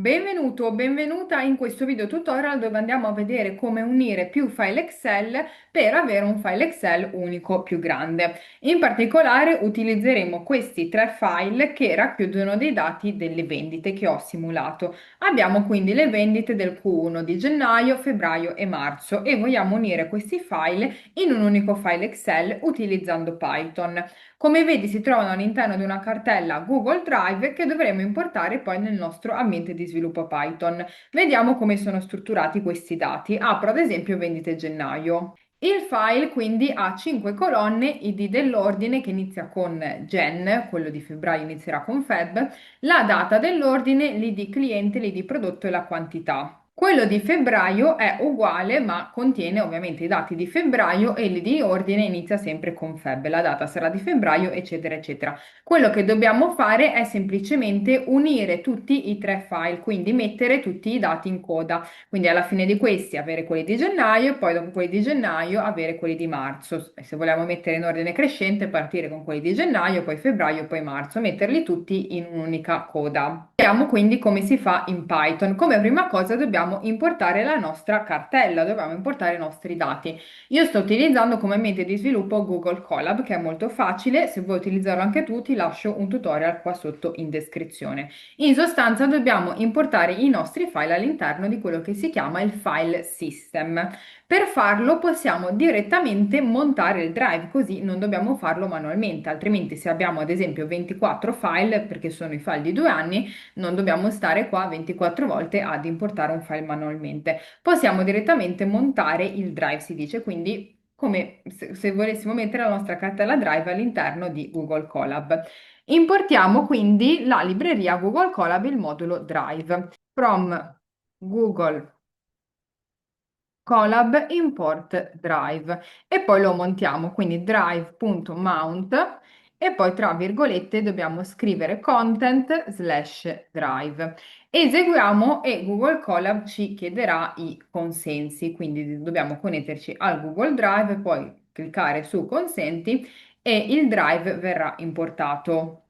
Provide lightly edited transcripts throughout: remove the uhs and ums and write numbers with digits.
Benvenuto o benvenuta in questo video tutorial dove andiamo a vedere come unire più file Excel per avere un file Excel unico più grande. In particolare utilizzeremo questi tre file che racchiudono dei dati delle vendite che ho simulato. Abbiamo quindi le vendite del Q1 di gennaio, febbraio e marzo e vogliamo unire questi file in un unico file Excel utilizzando Python. Come vedi, si trovano all'interno di una cartella Google Drive che dovremo importare poi nel nostro ambiente di sviluppo Python. Vediamo come sono strutturati questi dati. Apro ad esempio vendite gennaio. Il file quindi ha 5 colonne, ID dell'ordine che inizia con Gen, quello di febbraio inizierà con Feb, la data dell'ordine, l'ID cliente, l'ID prodotto e la quantità. Quello di febbraio è uguale, ma contiene ovviamente i dati di febbraio e l'ID di ordine inizia sempre con Feb. La data sarà di febbraio, eccetera, eccetera. Quello che dobbiamo fare è semplicemente unire tutti i tre file, quindi mettere tutti i dati in coda. Quindi alla fine di questi avere quelli di gennaio e poi dopo quelli di gennaio avere quelli di marzo. E se vogliamo mettere in ordine crescente, partire con quelli di gennaio, poi febbraio, poi marzo, metterli tutti in un'unica coda. Vediamo quindi come si fa in Python. Come prima cosa dobbiamo importare la nostra cartella, dobbiamo importare i nostri dati. Io sto utilizzando come mente di sviluppo Google Colab, che è molto facile. Se vuoi utilizzarlo anche tu, ti lascio un tutorial qua sotto in descrizione. In sostanza dobbiamo importare i nostri file all'interno di quello che si chiama il file system. Per farlo possiamo direttamente montare il drive, così non dobbiamo farlo manualmente, altrimenti se abbiamo ad esempio 24 file, perché sono i file di 2 anni, non dobbiamo stare qua 24 volte ad importare un file manualmente. Possiamo direttamente montare il drive, si dice, quindi come se volessimo mettere la nostra cartella drive all'interno di Google Colab. Importiamo quindi la libreria Google Colab, il modulo Drive. From Google Colab import drive e poi lo montiamo, quindi drive.mount e poi tra virgolette dobbiamo scrivere content slash drive. Eseguiamo e Google Colab ci chiederà i consensi, quindi dobbiamo connetterci al Google Drive, poi cliccare su consenti e il drive verrà importato.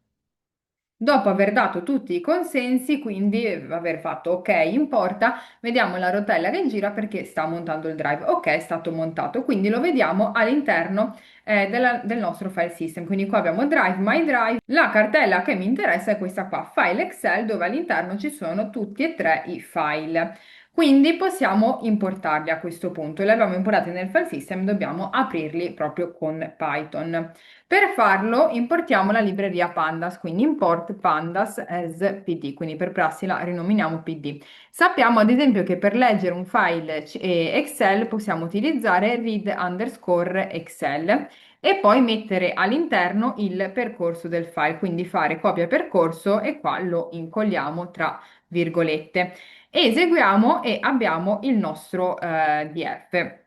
Dopo aver dato tutti i consensi, quindi aver fatto OK, importa, vediamo la rotella che gira perché sta montando il drive. OK, è stato montato, quindi lo vediamo all'interno del nostro file system. Quindi qua abbiamo Drive, My Drive. La cartella che mi interessa è questa qua, File Excel, dove all'interno ci sono tutti e tre i file. Quindi possiamo importarli a questo punto. Li abbiamo importati nel file system, dobbiamo aprirli proprio con Python. Per farlo importiamo la libreria Pandas, quindi import pandas as pd, quindi per prassi la rinominiamo pd. Sappiamo ad esempio che per leggere un file Excel possiamo utilizzare read underscore Excel e poi mettere all'interno il percorso del file, quindi fare copia percorso e qua lo incolliamo tra virgolette. Eseguiamo e abbiamo il nostro DF.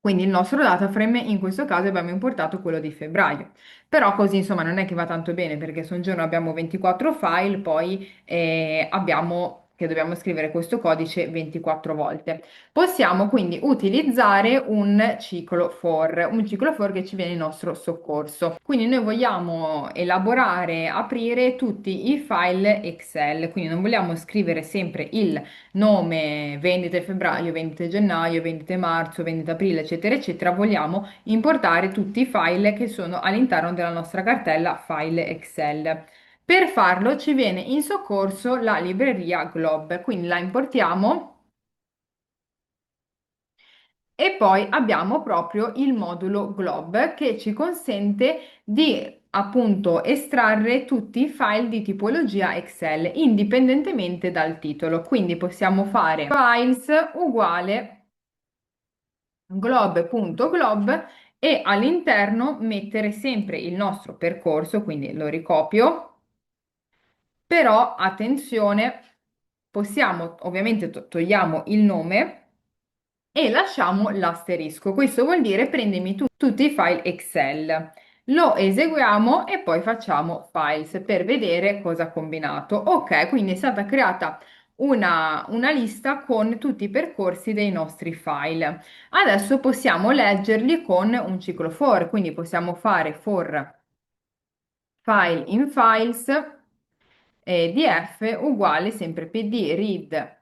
Quindi il nostro data frame in questo caso abbiamo importato quello di febbraio. Però così insomma non è che va tanto bene perché se un giorno abbiamo 24 file, poi abbiamo che dobbiamo scrivere questo codice 24 volte. Possiamo quindi utilizzare un ciclo for che ci viene in nostro soccorso. Quindi noi vogliamo elaborare, aprire tutti i file Excel, quindi non vogliamo scrivere sempre il nome, vendite febbraio, vendite gennaio, vendite marzo, vendite aprile, eccetera, eccetera, vogliamo importare tutti i file che sono all'interno della nostra cartella file Excel. Per farlo ci viene in soccorso la libreria Glob, quindi la importiamo e poi abbiamo proprio il modulo Glob che ci consente di appunto estrarre tutti i file di tipologia Excel indipendentemente dal titolo. Quindi possiamo fare files uguale glob.glob e all'interno mettere sempre il nostro percorso, quindi lo ricopio, però attenzione, possiamo ovviamente togliamo il nome e lasciamo l'asterisco. Questo vuol dire prendimi tutti i file Excel. Lo eseguiamo e poi facciamo files per vedere cosa ha combinato. Ok, quindi è stata creata una lista con tutti i percorsi dei nostri file. Adesso possiamo leggerli con un ciclo for, quindi possiamo fare for file in files df uguale sempre pd read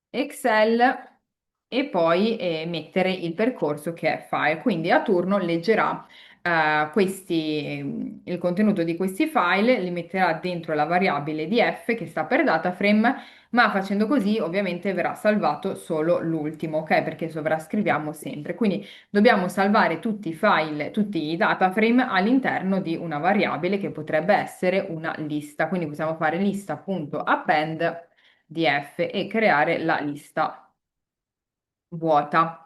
Excel e poi mettere il percorso che è file. Quindi a turno leggerà il contenuto di questi file, li metterà dentro la variabile df che sta per dataframe, ma facendo così ovviamente verrà salvato solo l'ultimo, ok? Perché sovrascriviamo sempre. Quindi dobbiamo salvare tutti i file, tutti i dataframe all'interno di una variabile che potrebbe essere una lista. Quindi possiamo fare lista.append df e creare la lista vuota.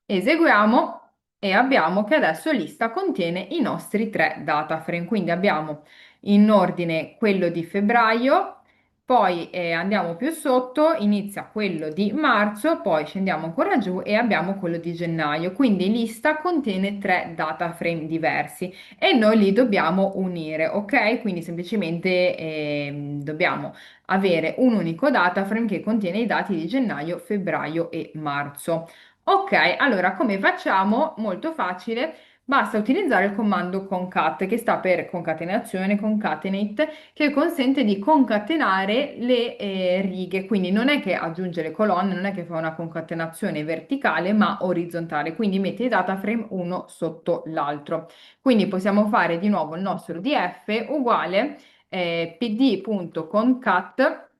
Eseguiamo e abbiamo che adesso lista contiene i nostri tre data frame. Quindi abbiamo in ordine quello di febbraio, poi andiamo più sotto, inizia quello di marzo, poi scendiamo ancora giù e abbiamo quello di gennaio. Quindi lista contiene tre data frame diversi e noi li dobbiamo unire, ok? Quindi semplicemente dobbiamo avere un unico data frame che contiene i dati di gennaio, febbraio e marzo. Ok, allora come facciamo? Molto facile, basta utilizzare il comando concat che sta per concatenazione, concatenate, che consente di concatenare le righe, quindi non è che aggiunge le colonne, non è che fa una concatenazione verticale, ma orizzontale, quindi mette i data frame uno sotto l'altro. Quindi possiamo fare di nuovo il nostro df uguale pd.concat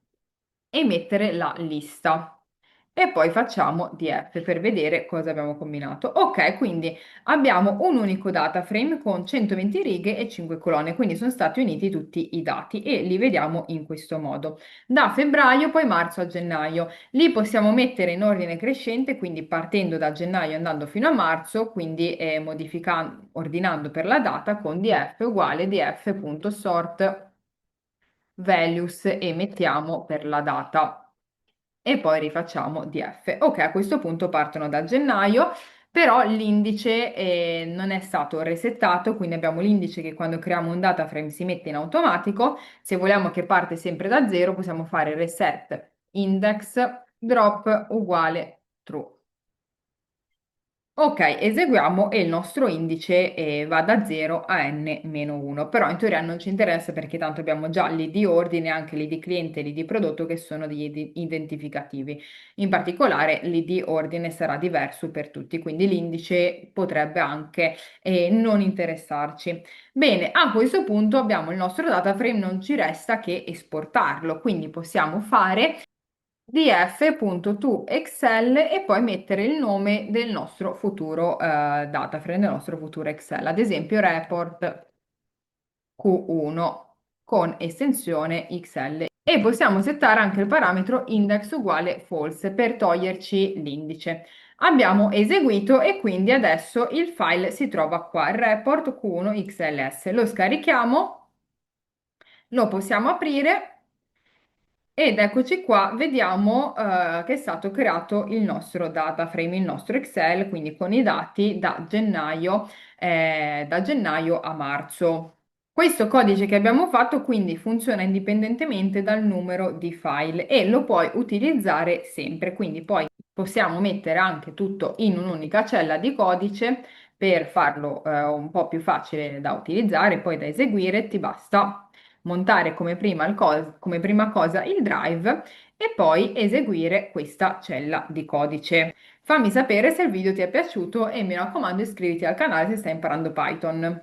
e mettere la lista. E poi facciamo df per vedere cosa abbiamo combinato. Ok, quindi abbiamo un unico data frame con 120 righe e 5 colonne, quindi sono stati uniti tutti i dati e li vediamo in questo modo. Da febbraio, poi marzo a gennaio. Li possiamo mettere in ordine crescente, quindi partendo da gennaio e andando fino a marzo, quindi modificando, ordinando per la data con df uguale df.sort values e mettiamo per la data e poi rifacciamo df. Ok, a questo punto partono da gennaio, però l'indice non è stato resettato, quindi abbiamo l'indice che quando creiamo un data frame si mette in automatico. Se vogliamo che parte sempre da zero, possiamo fare reset index drop uguale true. Ok, eseguiamo e il nostro indice va da 0 a n-1, però in teoria non ci interessa perché tanto abbiamo già l'id ordine, anche l'id cliente e l'id prodotto che sono degli identificativi. In particolare l'id ordine sarà diverso per tutti, quindi l'indice potrebbe anche non interessarci. Bene, a questo punto abbiamo il nostro data frame, non ci resta che esportarlo, quindi possiamo fare df.toExcel e poi mettere il nome del nostro futuro data frame, del nostro futuro Excel, ad esempio report Q1 con estensione XL e possiamo settare anche il parametro index uguale false per toglierci l'indice. Abbiamo eseguito e quindi adesso il file si trova qua, report Q1 XLS. Lo scarichiamo, lo possiamo aprire ed eccoci qua, vediamo che è stato creato il nostro data frame, il nostro Excel, quindi con i dati da gennaio a marzo. Questo codice che abbiamo fatto quindi funziona indipendentemente dal numero di file e lo puoi utilizzare sempre, quindi poi possiamo mettere anche tutto in un'unica cella di codice per farlo un po' più facile da utilizzare, poi da eseguire, ti basta montare come prima cosa il drive e poi eseguire questa cella di codice. Fammi sapere se il video ti è piaciuto e mi raccomando iscriviti al canale se stai imparando Python.